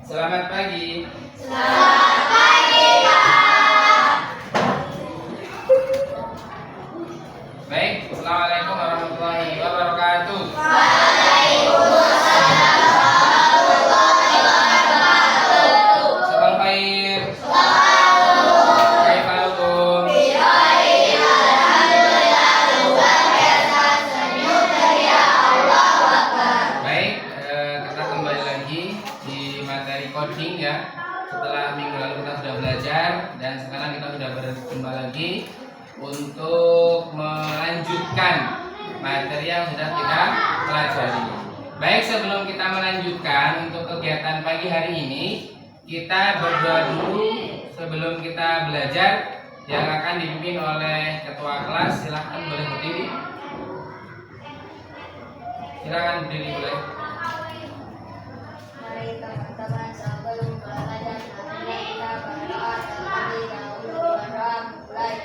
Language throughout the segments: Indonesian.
Selamat pagi. Selamat pagi, Pak. Baik, Assalamualaikum warahmatullahi wabarakatuh. Waalaikumsalam warahmatullahi wabarakatuh. Sabang khair. Kaifalukum? Bihairi, alhamdulillah, luar biasa, senyum ceria, Allahu Akbar. Baik, kita kembali lagi di materi coding ya. Setelah minggu lalu kita sudah belajar dan sekarang kita sudah berjumpa lagi untuk melanjutkan materi yang sudah kita pelajari. Baik, sebelum kita melanjutkan untuk kegiatan pagi hari ini, kita berdoa dulu sebelum kita belajar yang akan dipimpin oleh ketua kelas. Silahkan boleh berdiri. Silakan berdiri boleh. Mari teman-teman sebelum belajar hari kita berdoa terlebih dahulu. Berdoa mulai.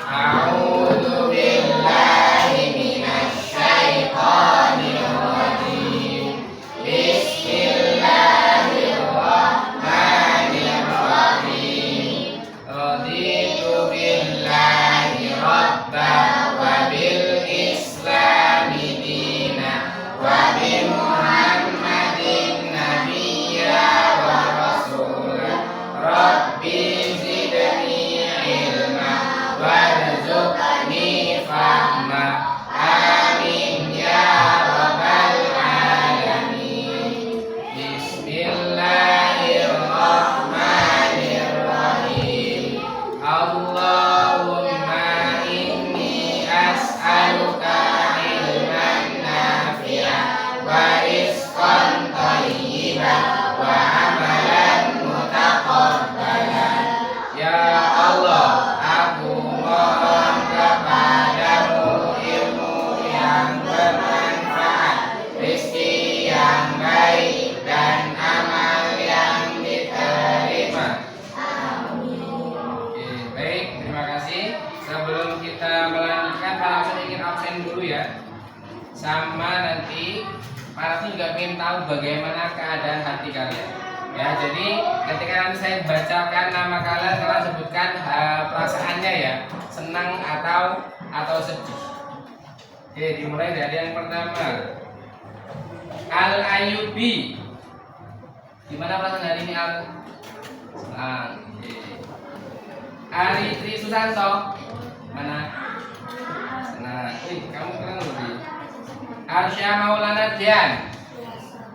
A'udzu billahi minasy syaithanir rajim. Bismillahirrahmanirrahim. Raditu billahi rabban wa bil islami dinan wa bi Muhammadin nabiyya wa rasulan. Rabbi zidni ilma warzuqni fahma. Amin ya rabbal alamin. Bismillahirrahmanirrahim. Allahumma inni as'aluka ilman nafi'an wa rizqan thayyiban wa amalan mutaqabbalan. Ya Allah, aku mohon kepadamu ilmu yang bermanfaat, rezeki yang baik, dan amal yang diterima. Oke, baik, terima kasih. Sebelum kita melanjutkan, Pak Langsung ingin absen dulu ya. Sama nanti Pak Langsung juga ingin tahu bagaimana keadaan hati kalian. Ya, jadi ketika nanti saya bacakan nama kalian sebutkan perasaannya ya, senang atau sedih. Oke, dimulai dari yang pertama. Al-Ayyubi. Gimana perasaan hari ini Al? Senang. Oke. Ari Tri Susanto. Mana? Senang. Kamu keren lebih. Arsya Maulana Dian.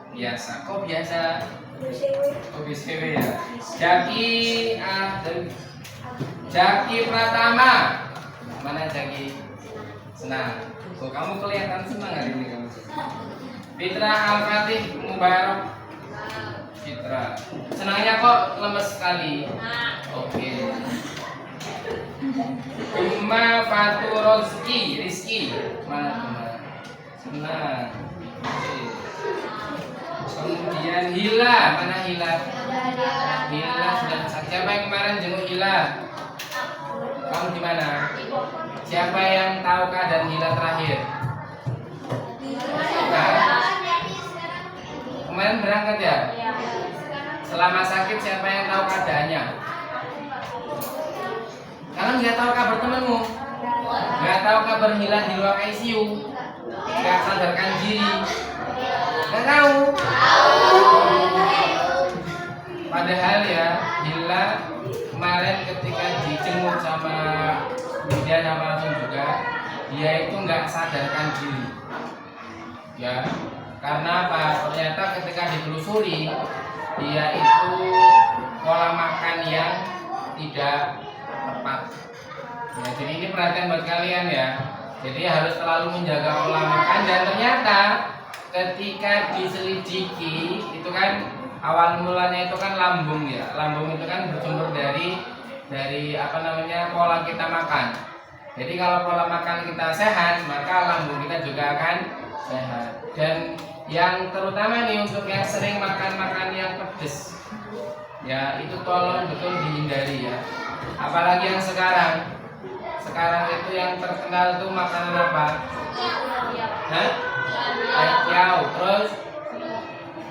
Biasa. Kok biasa? Oh, BCW ya. Jaki Pratama. Mana Jaki? Senang. Oh, kamu kelihatan senang hari ini kamu. Fitra Al-Fatih Mubarak. Fitra. Senangnya kok lemes sekali. Oke. Umma Fatur Rizki. Mana Umma? Senang. Oke. Kemudian Hila, mana Hila? Hila sudah. Siapa yang kemarin jenguk Hila? Kamu di mana? Siapa yang tahu keadaan Hila terakhir? Nah, kemarin berangkat ya? Selama sakit siapa yang tahu keadaannya? Kalian nggak tahu kabar temanmu? Nggak tahu kabar Hila di ruang ICU? Nggak sadarkan diri? Nggak tahu? Padahal ya, Hila kemarin ketika dijenguk sama Widya sama langsung juga, dia itu nggak sadarkan diri. Ya, karena apa? Ternyata ketika ditelusuri, dia itu pola makan yang tidak tepat. Ya, jadi ini perhatian buat kalian ya. Jadi harus selalu menjaga pola makan, dan ternyata ketika diselidiki itu kan awal mulanya itu kan lambung ya. Lambung itu kan bersumber dari pola kita makan. Jadi kalau pola makan kita sehat, maka lambung kita juga akan sehat. Dan yang terutama nih untuk yang sering makan yang pedes, ya itu tolong betul dihindari ya. Apalagi yang sekarang itu yang terkenal tuh makanan apa? Hah? Tiao. Terus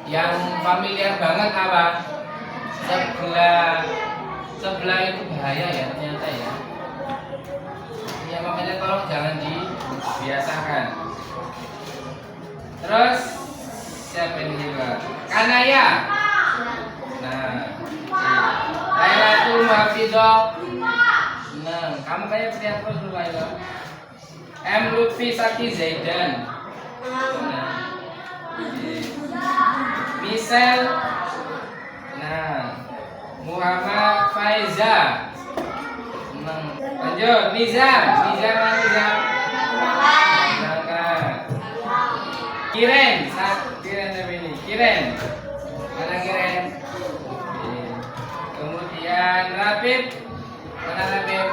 Yang familiar banget apa? Sebelah itu bahaya ya ternyata ya. Ya makanya tolong jangan dibiasakan. Terus siapa yang hilang? Kanaya. Nah, Lailatul Hafidho. Nah, kamu kayak lihat terus dulu Laila. M Lutfi Saki Zaidan. Nah, Misel. Nah, Muhammad Faiza. Nah, lanjut Nizam. Nizam. Kiren. Kiren apa ini? Kiren. Mana Kiren? Kemudian Rapid. Mana Rapid?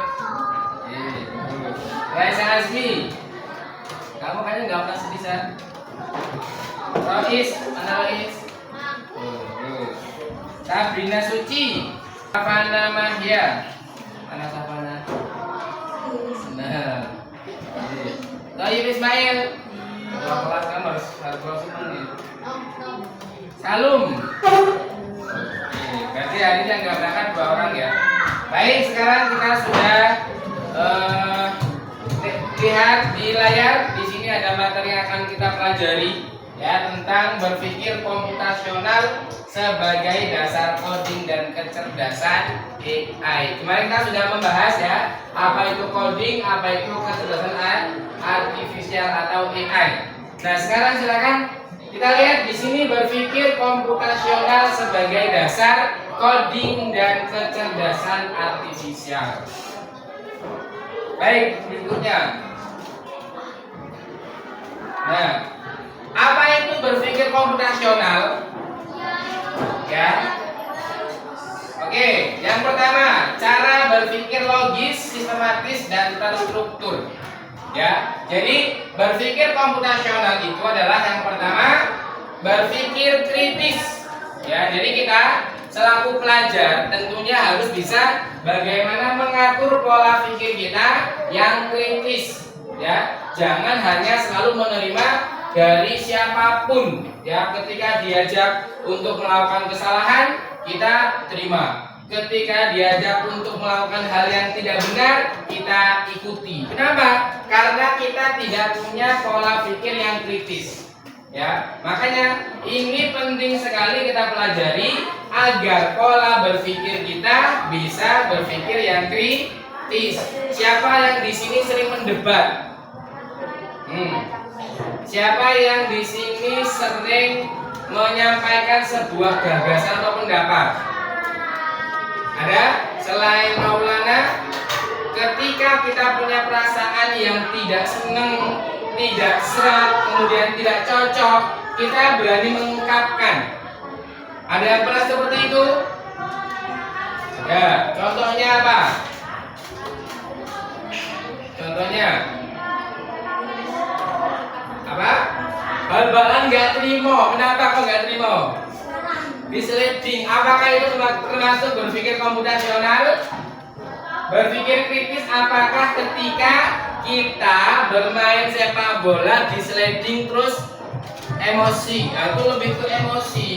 Raisa Azmi. Kamu kayaknya nggak pernah sedih San. Rois. Mana Rois? Sabrina Suci. Sapana Mahya. Mana Sapana? Nah. Toyib Ismail. Kalau kelas kamu harus semua nih. Salum. Berarti hari ini yang nggak berangkat 2 orang ya. Baik, sekarang kita sudah lihat di layar. Di sini ada materi yang akan kita pelajari ya tentang berpikir komputasional sebagai dasar coding dan kecerdasan AI. Kemarin kita sudah membahas ya apa itu coding, apa itu kecerdasan artifisial atau AI. Nah, sekarang silakan kita lihat di sini berpikir komputasional sebagai dasar coding dan kecerdasan artifisial. Baik, berikutnya. Nah, apa itu berpikir komputasional? Ya. Oke, yang pertama, cara berpikir logis, sistematis dan terstruktur. Ya. Jadi, berpikir komputasional itu adalah yang pertama, berpikir kritis. Ya, jadi kita selaku pelajar tentunya harus bisa bagaimana mengatur pola pikir kita yang kritis. Ya, jangan hanya selalu menerima dari siapapun. Ya, ketika diajak untuk melakukan kesalahan, kita terima. Ketika diajak untuk melakukan hal yang tidak benar, kita ikuti. Kenapa? Karena kita tidak punya pola pikir yang kritis. Ya, makanya ini penting sekali kita pelajari agar pola berpikir kita bisa berpikir yang kritis. Siapa yang di sini sering mendebat? Siapa yang di sini sering menyampaikan sebuah gagasan atau pendapat? Ada? Selain Maulana, ketika kita punya perasaan yang tidak senang, tidak serak, kemudian tidak cocok, kita berani mengungkapkan. Ada yang pernah seperti itu? Ya, contohnya apa? Contohnya apa? Bal-balan nggak terima. Kenapa kok nggak terima? Disleding. Apakah itu termasuk berpikir komputasional? Berpikir kritis apakah ketika kita bermain sepak bola disleding terus emosi? Nah, itu lebih ke emosi.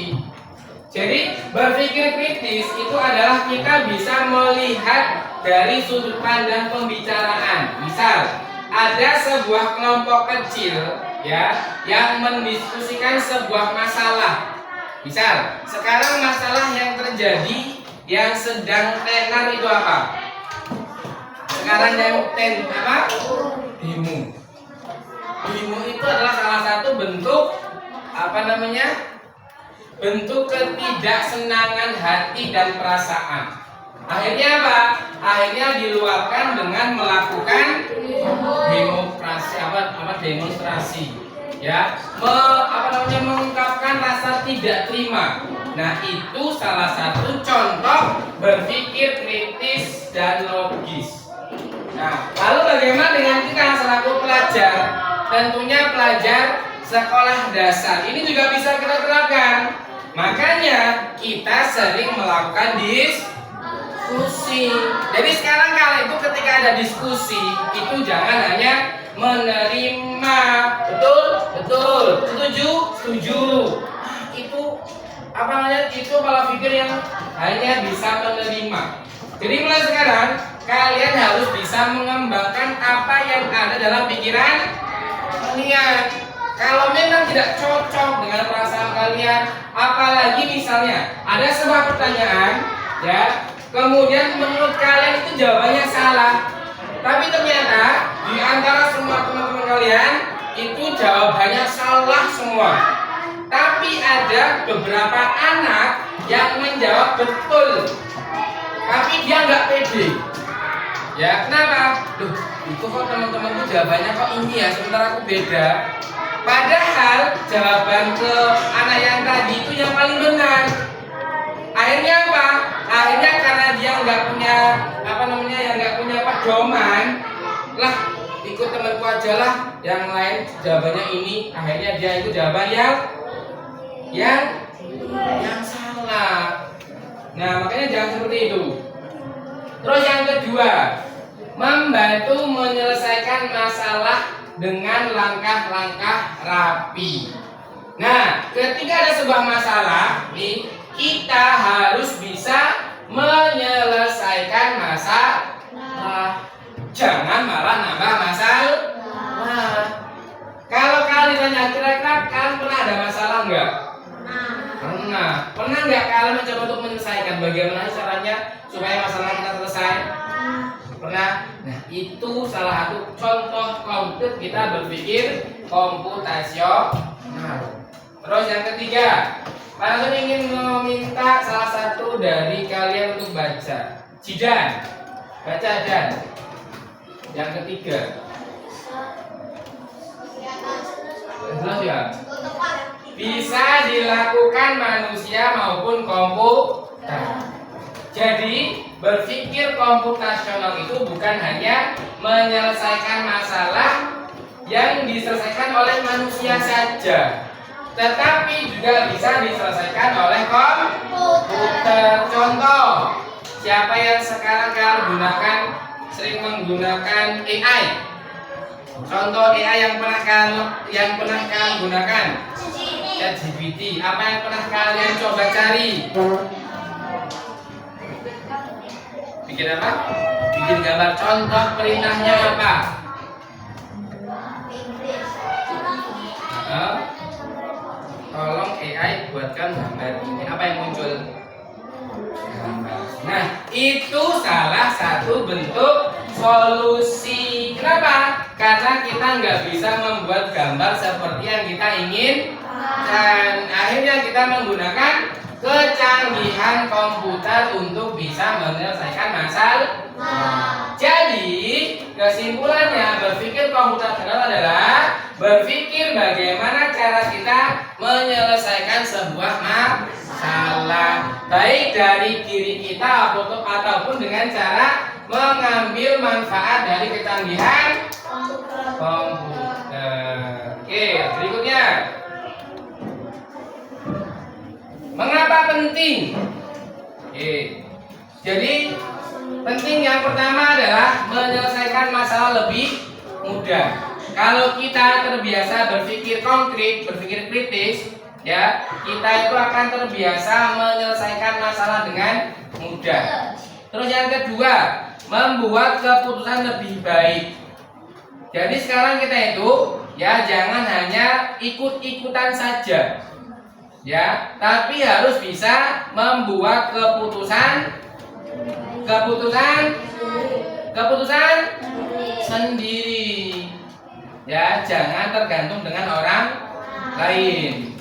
Jadi berpikir kritis itu adalah kita bisa melihat dari sudut pandang pembicaraan. Misal ada sebuah kelompok kecil ya yang mendiskusikan sebuah masalah. Misal sekarang masalah yang terjadi yang sedang tenar itu apa? Sekarang yang apa? Demo. Demo itu adalah salah satu bentuk apa namanya? Bentuk ketidaksenangan hati dan perasaan. Akhirnya apa? Akhirnya diluapkan dengan melakukan demonstrasi. Ya, mengungkapkan rasa tidak terima. Nah, itu salah satu contoh berpikir kritis dan logis. Nah, lalu bagaimana dengan kita selaku pelajar? Tentunya pelajar sekolah dasar. Ini juga bisa kita terapkan. Makanya kita sering melakukan diskusi. Jadi sekarang kalau itu ketika ada diskusi, itu jangan hanya menerima. Betul? Betul. Setuju? Setuju. itu apa namanya, itu pola pikir yang hanya bisa menerima. Jadi mulai sekarang kalian harus bisa mengembangkan apa yang ada dalam pikiran kalian. Kalau memang tidak cocok dengan perasaan kalian, apalagi misalnya ada sebuah pertanyaan, ya, kemudian menurut kalian itu jawabannya salah, tapi ternyata di antara semua teman-teman kalian itu jawabannya salah semua. Tapi ada beberapa anak yang menjawab betul, tapi dia nggak pede. Ya, kenapa? Duh, itu kok teman-temanku jawabannya kok ini ya, sementara aku beda. Padahal jawaban ke anak yang tadi itu yang paling benar. Akhirnya apa? Akhirnya karena dia nggak punya apa namanya, yang nggak punya pedoman, lah ikut temanku aja lah, yang lain jawabannya ini. Akhirnya dia itu jawaban yang salah. Nah, makanya jangan seperti itu. Terus yang kedua, membantu menyelesaikan masalah dengan langkah-langkah rapi. Nah, ketika ada sebuah masalah nih, kita harus bisa menyelesaikan masalah. Jangan malah nambah masalah. Kalau kalian ditanya, kira-kira kalian pernah ada masalah enggak? Pernah. Pernah nggak kalian mencoba untuk menyelesaikan? Bagaimana caranya supaya masalah kita selesai? Pernah. Nah, itu salah satu contoh konkret kita berpikir komputasional. Terus yang ketiga, Pak ingin meminta salah satu dari kalian untuk baca. Jidan, baca Dan. Yang ketiga. Jelas ya? Bisa dilakukan manusia maupun komputer. Jadi berpikir komputasional itu bukan hanya menyelesaikan masalah yang diselesaikan oleh manusia saja, tetapi juga bisa diselesaikan oleh komputer. Contoh, siapa yang sekarang kalian gunakan, sering menggunakan AI? Contoh AI yang pernah kalian gunakan? ChatGPT. Apa yang pernah kalian coba cari? Bikin apa? Bikin gambar. Contoh perintahnya apa? Tolong AI buatkan gambar ini. Apa yang muncul? Gambar. Nah, itu salah satu bentuk solusi. Kenapa? Karena kita nggak bisa membuat gambar seperti yang kita ingin. Dan akhirnya kita menggunakan kecanggihan komputer untuk bisa menyelesaikan masalah. Jadi kesimpulannya, berpikir komputasional adalah berpikir bagaimana cara kita menyelesaikan sebuah masalah, baik dari diri kita ataupun dengan cara mengambil manfaat dari kecanggihan komputer. Oke, berikutnya. Mengapa penting? Jadi penting yang pertama adalah menyelesaikan masalah lebih mudah. Kalau kita terbiasa berpikir konkret, berpikir kritis, ya, kita itu akan terbiasa menyelesaikan masalah dengan mudah. Terus yang kedua, membuat keputusan lebih baik. Jadi sekarang kita itu, ya, jangan hanya ikut-ikutan saja. Ya, tapi harus bisa membuat keputusan sendiri. Ya, jangan tergantung dengan orang lain.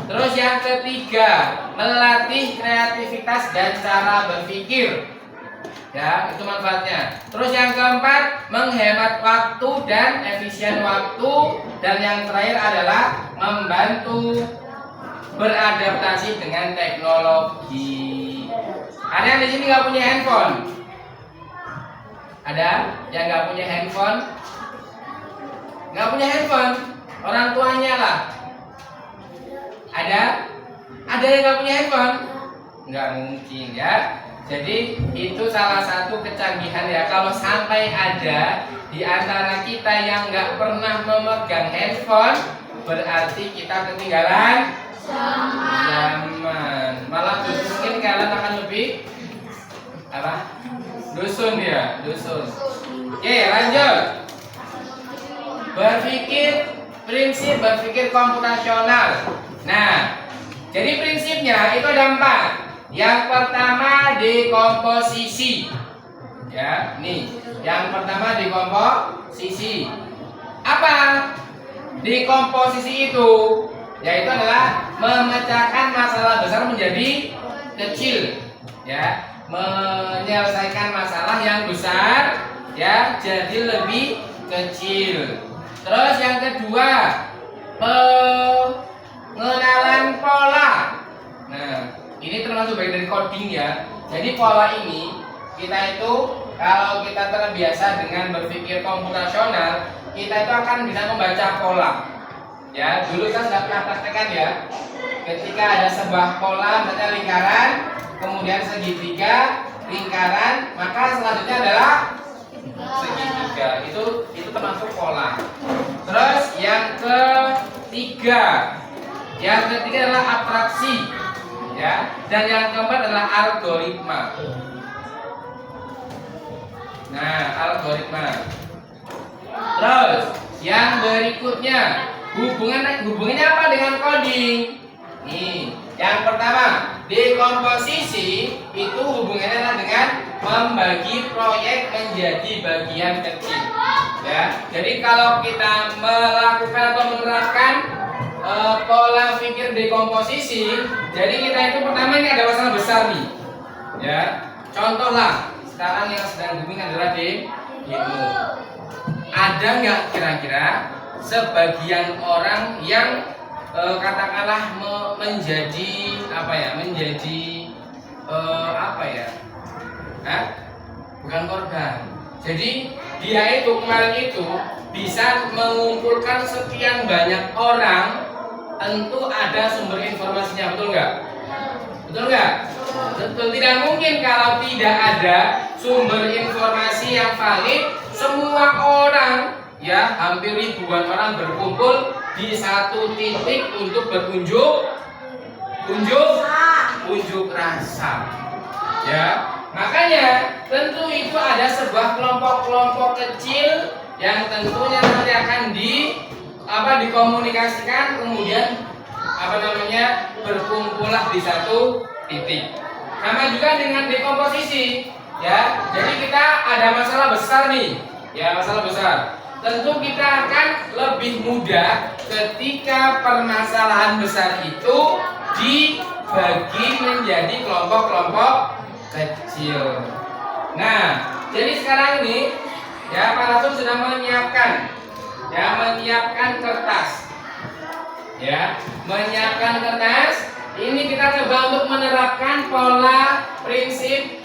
Terus yang ketiga, melatih kreativitas dan cara berpikir. Ya, itu manfaatnya. Terus yang keempat, menghemat waktu dan efisien waktu. Dan yang terakhir adalah membantu beradaptasi dengan teknologi. Ada yang di sini nggak punya handphone? Ada yang nggak punya handphone? Nggak punya handphone? Orang tuanya lah. Ada? Ada yang nggak punya handphone? Nggak mungkin, ya. Jadi itu salah satu kecanggihan, ya. Kalau sampai ada di antara kita yang nggak pernah memegang handphone, berarti kita ketinggalan Zaman. Malah justru mungkin kalian akan lebih apa? Dusun ya, dusun. Oke, lanjut. Prinsip berpikir komputasional. Nah, jadi prinsipnya itu ada 4. Yang pertama dekomposisi. Ya, nih. Yang pertama dekomposisi. Apa? Dekomposisi itu yaitu adalah memecahkan masalah besar menjadi kecil. Ya, menyelesaikan masalah yang besar ya jadi lebih kecil. Terus yang kedua, pengenalan pola. Nah, ini termasuk bagian dari coding ya. Jadi pola ini kita itu kalau kita terbiasa dengan berpikir komputasional, kita itu akan bisa membaca pola. Ya, dulu kan sudah pernah praktekkan ya. Ketika ada sebuah pola, misalnya lingkaran, kemudian segitiga, lingkaran, maka selanjutnya adalah segitiga. Itu termasuk pola. Terus yang ketiga adalah atraksi, ya. Dan yang keempat adalah algoritma. Nah, algoritma. Terus yang berikutnya hubungannya apa dengan coding? Nih, yang pertama dekomposisi itu hubungannya adalah dengan membagi proyek menjadi bagian kecil. Ya, jadi kalau kita melakukan atau menerapkan pola pikir dekomposisi, jadi kita itu pertama ini ada masalah besar nih. Ya, contohlah sekarang yang sedang booming adalah demo. Ada nggak kira-kira sebagian orang yang katakanlah menjadi apa ya? Bukan korban. Jadi dia itu kemarin itu bisa mengumpulkan sekian banyak orang, tentu ada sumber informasinya, betul nggak? Betul nggak? Betul. Tidak mungkin kalau tidak ada sumber informasi yang valid, semua orang ya hampir ribuan orang berkumpul di satu titik untuk unjuk rasa. Ya, makanya tentu itu ada sebuah kelompok-kelompok kecil yang tentunya nanti akan dikomunikasikan, kemudian berkumpullah di satu titik. Sama juga dengan dekomposisi, ya. Jadi kita ada masalah besar nih, ya, masalah besar. Tentu kita akan lebih mudah ketika permasalahan besar itu dibagi menjadi kelompok-kelompok kecil. Nah, jadi sekarang ini ya Pak Rasul sudah menyiapkan kertas. Ya, menyiapkan kertas. Ini kita coba untuk menerapkan pola prinsip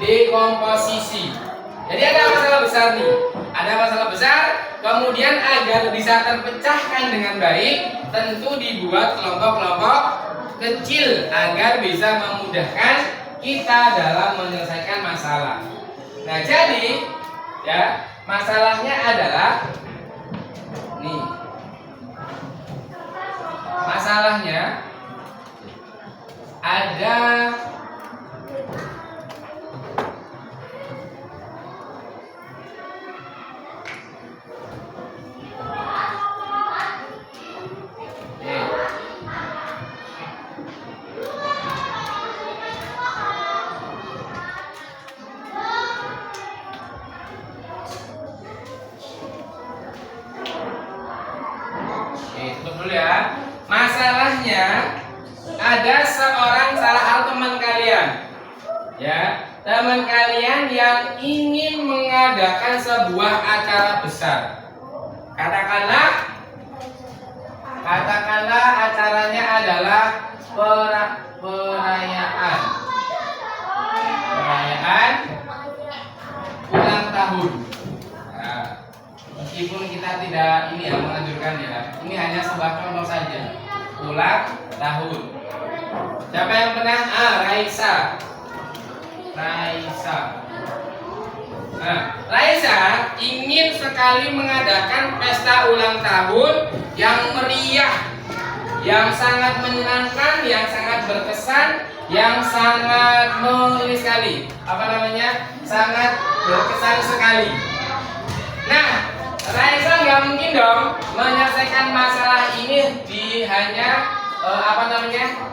dekomposisi. Jadi ada masalah besar nih. Ada masalah besar, kemudian agar bisa terpecahkan dengan baik, tentu dibuat kelompok-kelompok kecil agar bisa memudahkan kita dalam menyelesaikan masalah. Nah, jadi ya, masalahnya adalah nih. Masalahnya ada dulu ya. Masalahnya ada salah teman kalian. Ya, teman kalian yang ingin mengadakan sebuah acara besar. Katakanlah acaranya adalah perayaan ulang tahun. Nah, meskipun kita tidak menganjurkan ya, ini hanya sebuah contoh saja. Ulang tahun. Siapa yang pernah? Raisa. Nah, Raisa ingin sekali mengadakan pesta ulang tahun yang meriah, yang sangat menyenangkan, yang sangat berkesan, yang sangat ini sekali, apa namanya, sangat berkesan sekali. Nah, Raisa nggak mungkin dong menyelesaikan masalah ini di hanya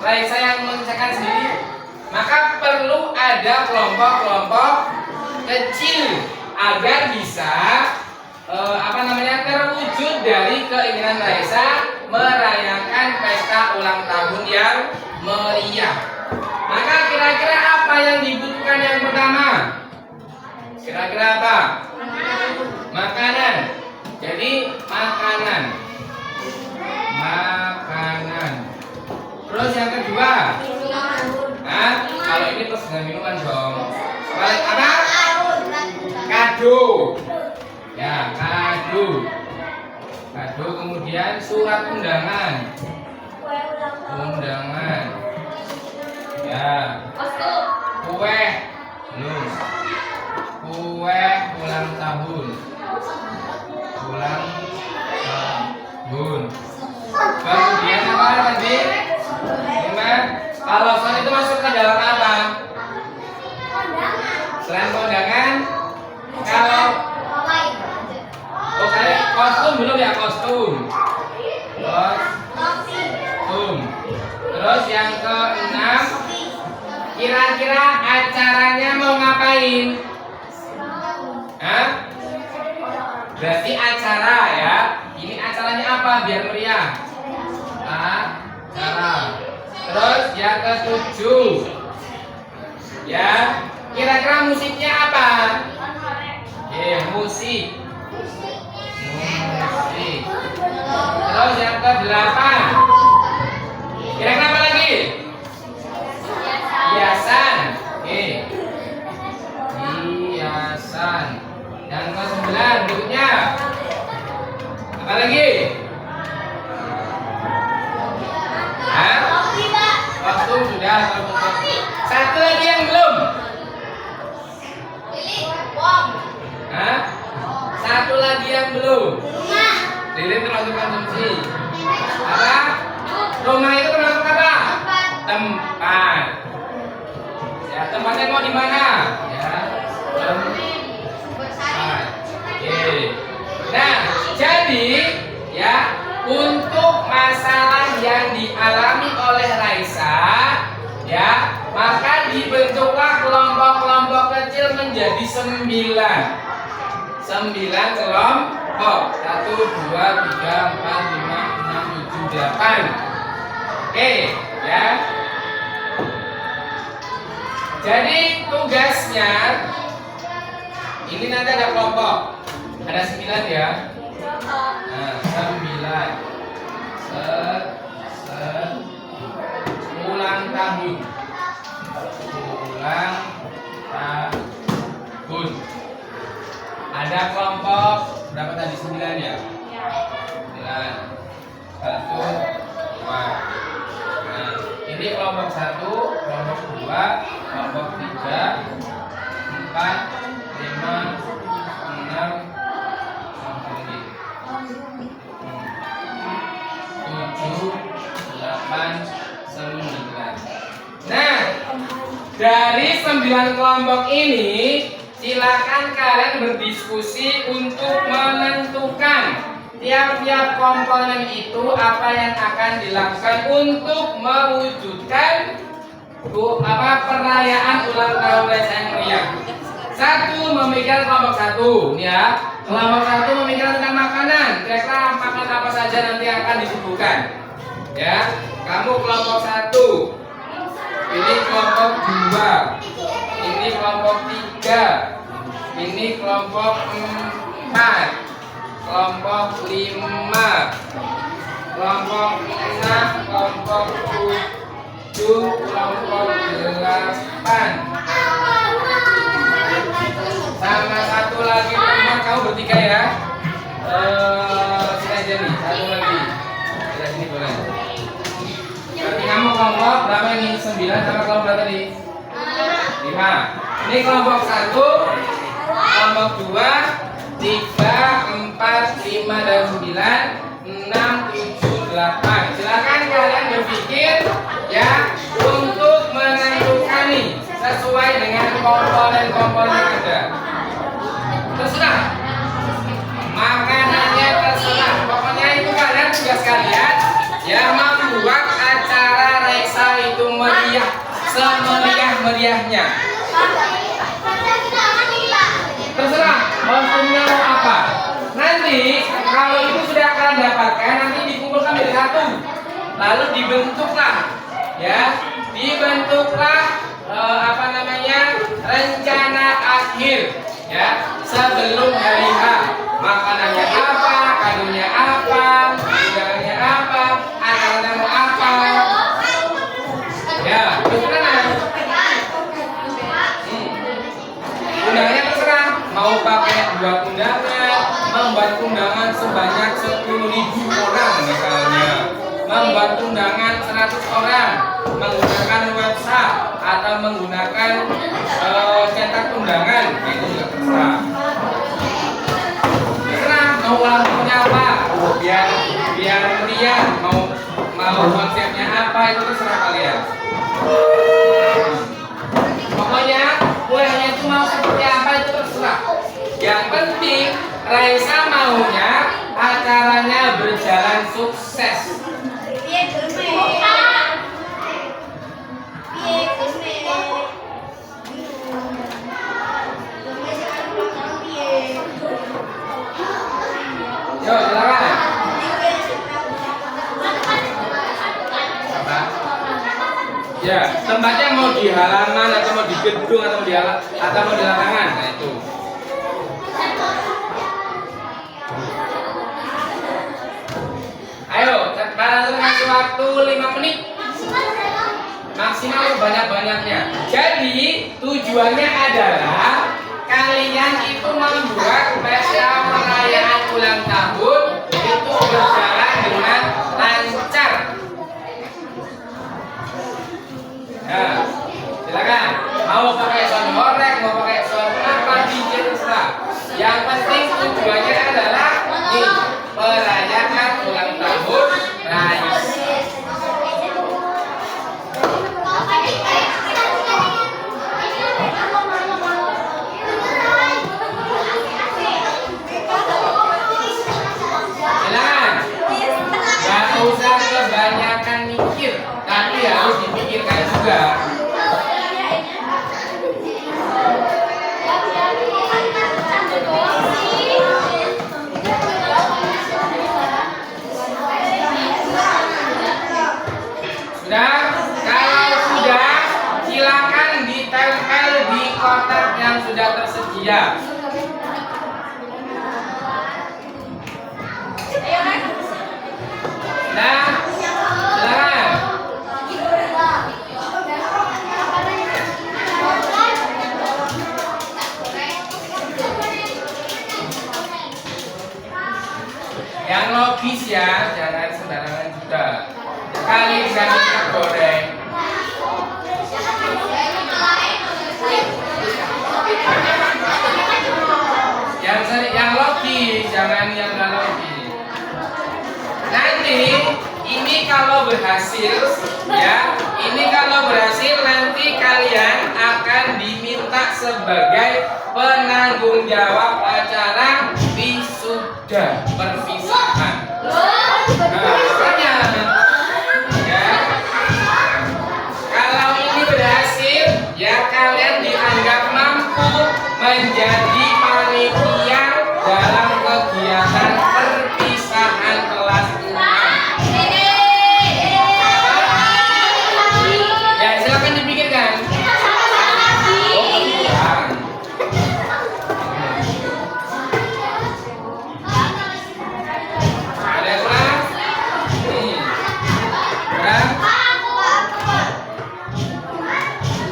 Raisa yang menyelesaikan sendiri. Maka perlu ada kelompok-kelompok kecil agar bisa terwujud dari keinginan Raisa merayakan pesta ulang tahun yang meriah. Maka kira-kira apa yang dibutuhkan yang pertama? Kira-kira apa? Makanan. Jadi makanan. Terus yang kedua? Kalau ini terus dengan minuman dong. Apa? Kado. Ya, kado. Kado, kemudian surat undangan. Ya. Kue. Kue ulang tahun. Kemudian apa tadi? Kalau soal itu masuk ke dalam apa? Selain kondangan, kalau kostum belum ya, kostum. Terus yang keenam, kira-kira acaranya mau ngapain? Berarti acara ya. Ini acaranya apa biar meriah? Acara. Terus yang ketujuh, ya, kira-kira musiknya apa? Musik. Terus yang kedelapan, kira-kira apa lagi? Hiasan. Hiasan. Yang ke-9 berikutnya apa lagi? Kostum sudah. Satu lagi yang belum. Satu lagi yang belum. Lilin termasuk konsumsi. Apa? Rumah itu termasuk apa? Tempat. Ya, tempatnya mau di mana? Ya. Tempat. Nah, jadi ya, untuk masalah yang dialami oleh Raisa, ya, maka dibentuklah kelompok-kelompok kecil menjadi 9 kelompok. 1, 2, 3, 4, 5, 6, 7, 8. Oke, ya. Jadi tugasnya ini nanti ada kelompok. Ada 9 ya. Nah, 9. Ulang tahun. Ada kelompok berapa tadi? 9 ya? 9. 1, 2. Nah, ini kelompok 1, kelompok 2, kelompok 3, 4, 5, 6, 7, 8, 9. Nah, dari 9 kelompok ini, silakan kalian berdiskusi untuk menentukan tiap-tiap komponen itu apa yang akan dilakukan untuk mewujudkan perayaan ulang tahun Raisa yang meriah. 1, memikirkan kelompok 1, ya. Kelompok 1 memikirkan tentang makanan. Kira-kira makanan apa saja nanti akan disuguhkan. Ya, kamu kelompok 1. Ini kelompok 2. Ini kelompok 3. Ini kelompok 4. Kelompok 5. Kelompok 6. Kelompok 7. Kelompok 8. Sama satu lagi kelompok, kamu bertiga ya. Sini aja nih, satu lagi. Kita sini boleh. Berarti kamu kelompok berapa ini? 9 sama kelompok berapa tadi? 5. Ini kelompok 1, kelompok 2, 3, 4, 5 dan 9, 6, 7, 8. Silakan kalian sesuai dengan komponen-komponen yang ada. Terserah. Makanannya terserah. Pokoknya itu kalian tugas kalian ya membuat acara Reksa itu meriah, semeriah-meriahnya. Terserah kostumnya mau apa. Nanti kalau itu sudah kalian dapatkan, nanti dikumpulkan menjadi satu. Lalu dibentuklah rencana akhir ya sebelum hari H. Makanannya apa, kadonya apa, undangannya apa, acaranya mau apa. Ya, terserah. Undangannya terserah. Mau pakai buat undangan, membuat undangan sebanyak 10.000 orang misalnya, membuat undangan 100 orang, menggunakan WhatsApp atau menggunakan cetak undangan, itu juga terserah. Terserah mau ulang tahunnya apa, biar meriah, mau konsepnya apa, itu terserah kalian. Pokoknya kuenya itu mau seperti apa itu terserah. Yang penting Raisa maunya acaranya berjalan sukses. Yo, silakan. Apa? Ya, tempatnya mau di halaman atau mau di gedung atau mau di lapangan. Nah, itu. Ayo, kalian kasih waktu 5 menit. Maksimal banyak-banyaknya. Jadi, tujuannya adalah kalian itu membuat pesta perayaan ulang tahun itu berjalan dengan lancar. Ya, silakan. Mau pakai sound horeg, mau pakai sound apa, DJ terserah. Yang penting tujuannya adalah merayakan ulang tahun Raisa. Gak usah kebanyakan mikir, tapi harus dipikirkan juga. Sudah? Kalau sudah, silakan ditempel di kotak yang sudah tersedia. Nah, silakan. Yang logis ya, jangan sembarangan juga. Kali dengan minyak goreng. Yang logis, jangan yang nggak logis. Nanti ini kalau berhasil ya, nanti kalian akan diminta sebagai penanggung jawab acara wisuda perpisahan. Nah, makanya ya, kalau ini berhasil ya kalian dianggap mampu menjadi panitia dalam kegiatan perpisahan kelas 6. Ya, silakan dipikirkan. Oh, kurang. Ada kurang? Kurang?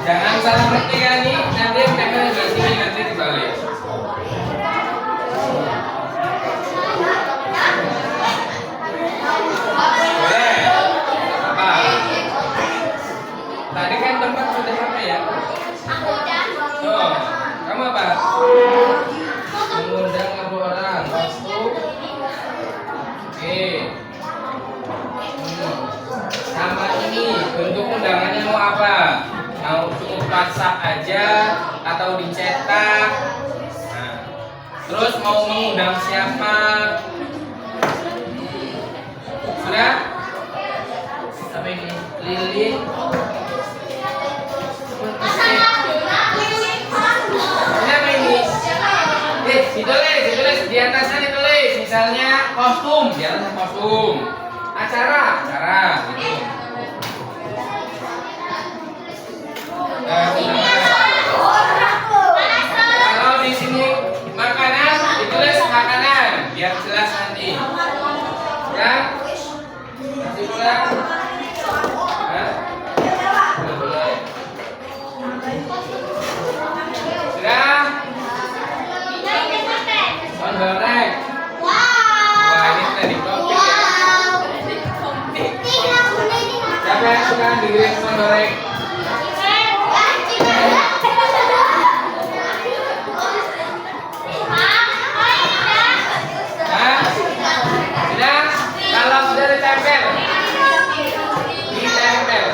Jangan salah ngerti ya nih, nanti mereka di sini nanti dibalik. Boleh? Apa? Tadi kan tempat sudah apa ya? Oh, kamu apa? Mengundang berapa orang? Oke. Sama ini bentuk undangannya mau apa? Mau cukup WhatsApp aja atau dicetak. Nah, terus mau mengundang siapa? Sudah? Apa ini? Lilin. Kenapa ini? Ditulis di atasnya ditulis. Misalnya kostum, di atasnya kostum. Acara gitu. Kalau di sini makanan, ditulis makanan biar jelas nanti. Ya? Masih pulang? Hah? Sudah? Menggoreng. Wah, ini tadi topik ya. Siapa yang suka dengerin menggoreng? Sudah? Kalau sudah ditempel, silakan ditempel.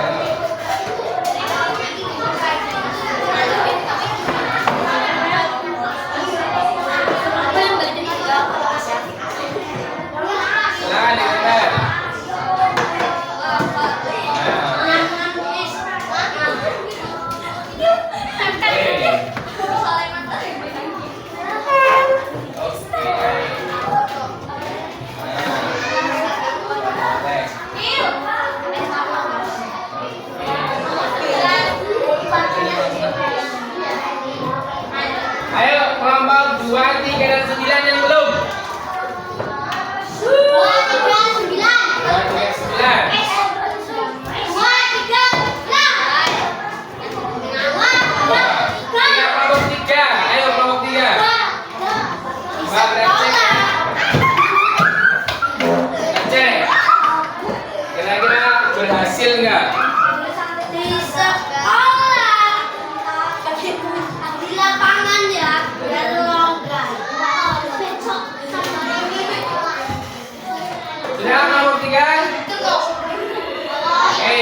Ayo kelompok 2, 3, dan 9 yang belum. 2, 3, 9. Tiga kelompok 3. Ayo kelompok 3. Mbak cek. Kira-kira berhasil nggak? Sudah kelompok 3? Oke.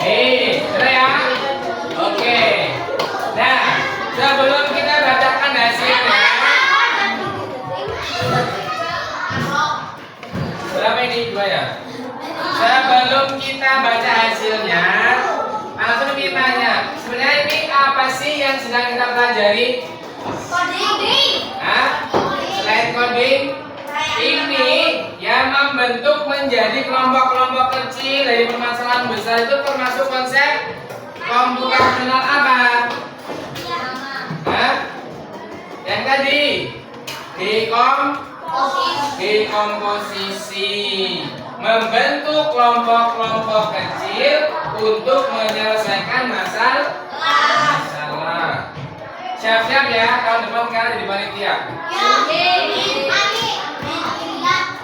Sudah ya? Oke. Nah, sebelum kita bacakan hasilnya, berapa ini? 2 ya? Sebelum kita baca hasilnya, langsung ditanya, sebenarnya ini apa sih yang sedang kita pelajari? Hah? Selain coding, ini yang membentuk menjadi kelompok-kelompok kecil dari permasalahan besar itu termasuk konsep komputasional apa? Hah? Yang tadi dekomposisi, membentuk kelompok-kelompok kecil untuk menyelesaikan masalah. Siap-siap ya, tahun depan kalian jadi panitia.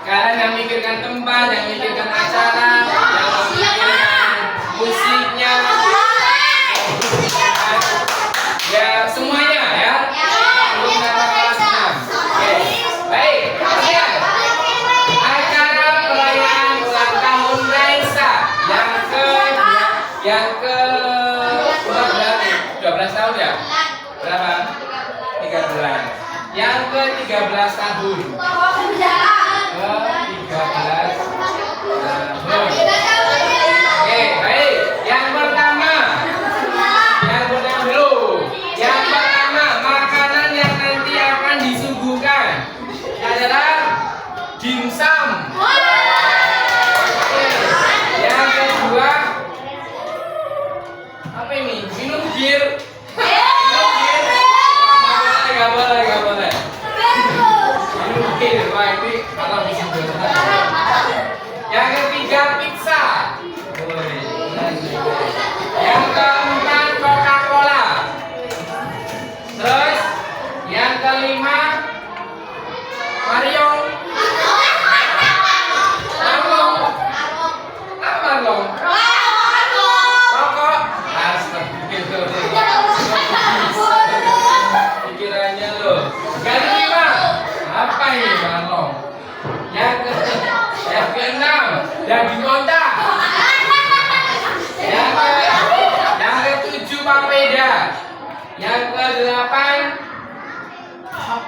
Kalian yang mikirkan tempat, yang mikirkan acara, yang memikirkan musiknya, ya semuanya ya. Belum kata kelas 6. Oke. Baik, kemudian acara perayaan ulang tahun Raisa yang ke 12 tahun ya? Berapa? 13. Yang ke 13 tahun. Oke, baik. Yang pertama dulu. Yang pertama, makanan yang nanti akan disuguhkan adalah dimsum. Oke. Yang kedua, apa ini? Minum bir. Gak boleh. Minum bir, wah ini malah bisa berenang. Yang ketiga, pizza. Yang keempat, Coca-Cola. Terus yang kelima, Mario. Apa dong? Rokok. Astaga.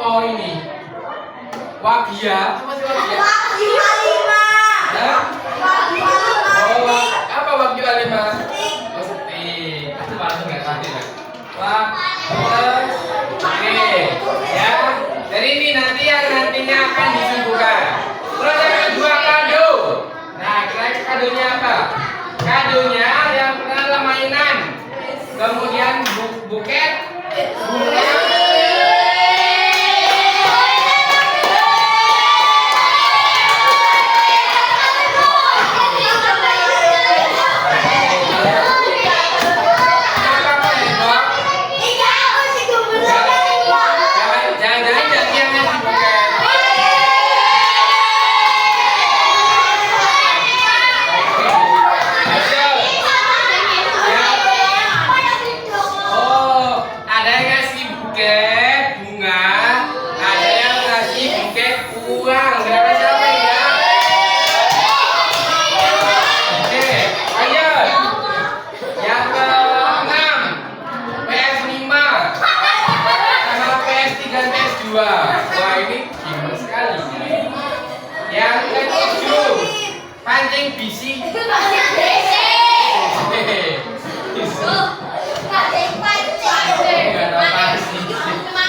apa ini? Wagya? Apa sih wagya? Hah? Apa wagyu A5? Pasti. Aku langsung nggak tadi lah. Oke, ya. Jadi ini nanti yang nantinya akan disuguhkan. Terus yang kedua kado. Nah, kira-kira kadonya apa? Kadonya yang pertama mainan. Kemudian buket, bunga. Wah, ini gimana sekali. Yang ketujuh, pancing bisi.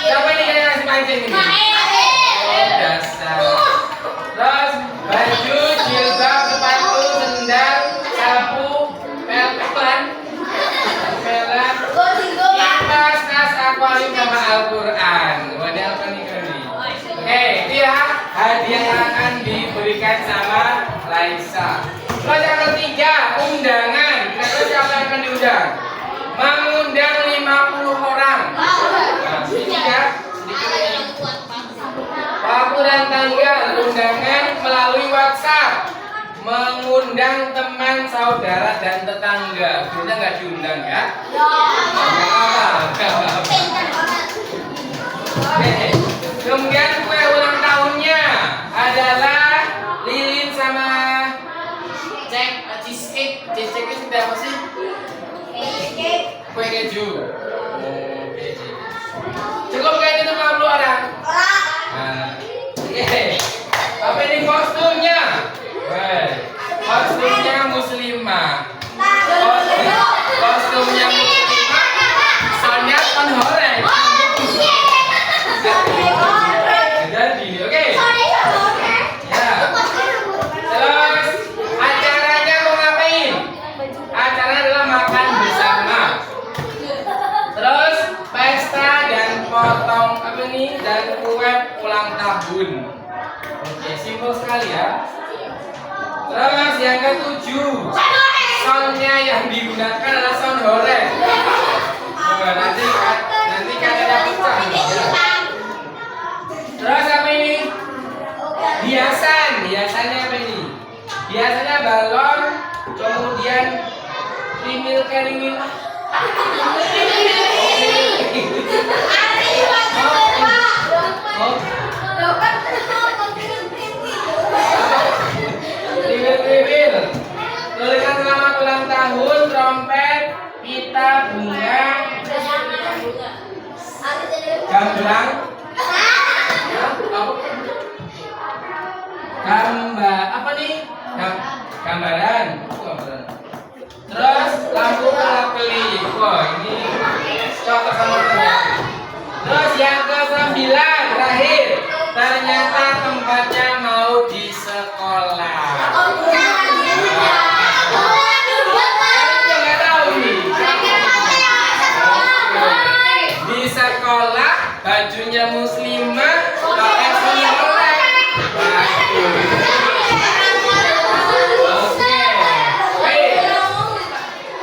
Siapa ini yang ngasih pancing ini? Oh, dasar. Terus baju, jilbab, sepatu, sendal, sapu, pelpan, pelan, kipas, tas, akuarium sama Al-Quran. Dia hadiah yang akan diberikan sama Raisa. Terus yang ketiga, undangan. Terus siapa yang akan diundang? Mengundang 50 orang. Nah, ini ya, waktu dan tanggal undangan melalui WhatsApp. Mengundang teman, saudara, dan tetangga. Kita nggak diundang ya? Kemudian kue ulang tahunnya adalah lilin sama cheesecake. Cheesecake itu apa sih? Kue keju. Oh, keju. Cukup kayak itu 50 orang. Nah, apa ini kostumnya? Kostumnya muslimah. Kostumnya muslimah. Soalnya penhoreng. Jadi, oke. Ya. Terus acaranya mau ngapain? Acara adalah makan bersama. Terus pesta dan potong apa nih dan kue ulang tahun. Oke, simpel sekali ya. Terus yang ketujuh, soundnya yang digunakan adalah sound horeg. Coba nanti katanya pecah. Terus apa ini? Hiasannya apa ini? Biasanya balon, kemudian keringil. Kriwil. Tulisan selamat ulang tahun, trompet, pita, bunga, gambrang. Apa nih? Gambaran. Terus lampu kelap-kelip. Wah, ini cocok sama saya. Terus yang ke-9 terakhir, ternyata tempatnya mau di sekolah. Nggak tahu nih. Di sekolah bajunya muslimah, pakai sendal.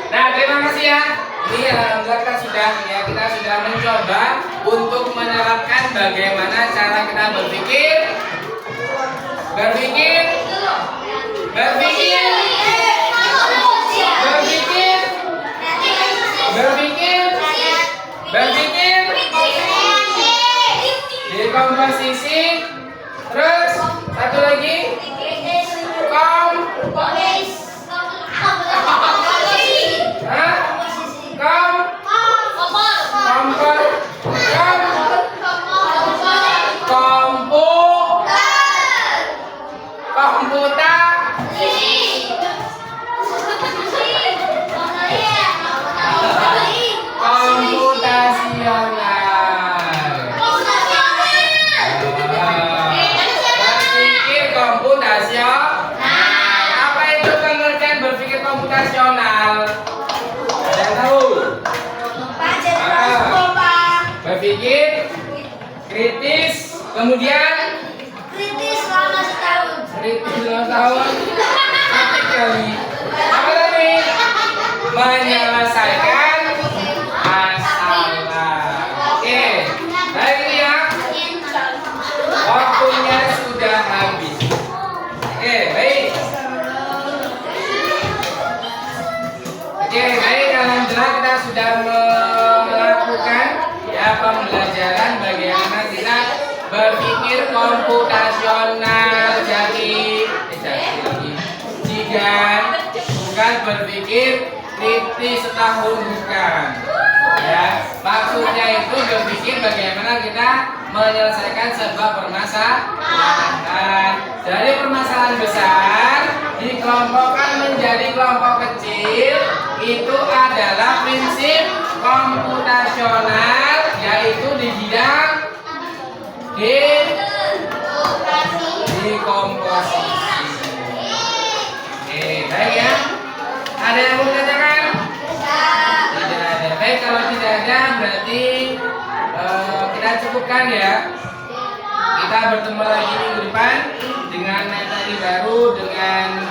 Nah, terima kasih ya. Ini alhamdulillah kita sudah mencoba untuk menerapkan bagaimana cara kita berpikir, di komposisi. Terus satu lagi Nggak tahu. Pak, jadi masuk, Pak. Berpikir kritis, kemudian Kritis selama setahun. kritis 2 tahun. Cantik kali. Apa tadi? Menyelesaikan masalah. Oke, baik ini ya. Waktunya sudah habis. Oke, baik. Oke, baik. Alhamdulillah kita sudah melakukan ya pembelajaran bagaimana kita berpikir komputasional. Jika bukan berpikir kritis setahun bukan. Ya, maksudnya itu berpikir bagaimana kita menyelesaikan sebuah permasalahan. Dari permasalahan besar dikelompokkan menjadi kelompok kecil. Itu adalah prinsip komputasional, yaitu di bidang dekomposisi. Oke, baik ya. Ada yang mau katakan? Tidak ada. Baik, kalau tidak ada berarti kita cukupkan ya. Kita bertemu lagi minggu depan dengan materi baru, dengan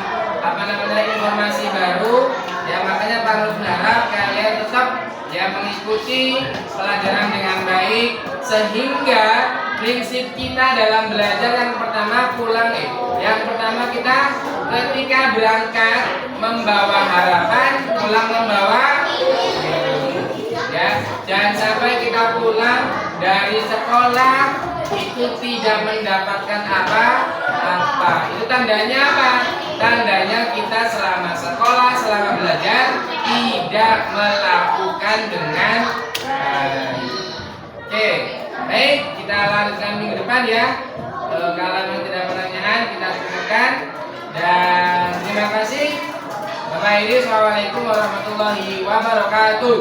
informasi baru. Ya makanya Pak berharap kalian tetap ya mengikuti pelajaran dengan baik sehingga prinsip kita dalam belajar yang pertama yang pertama kita ketika berangkat membawa harapan, pulang membawa ilmu. Ya, jangan sampai kita pulang dari sekolah itu tidak mendapatkan apa. Itu tandanya apa? Tandanya kita selama sekolah, selama belajar tidak melakukan dengan baik. Oke, baik, kita lanjutkan minggu depan ya. Kalau memang tidak pertanyaan kita cukupkan. Dan terima kasih. Bapak Ibu, assalamualaikum warahmatullahi wabarakatuh.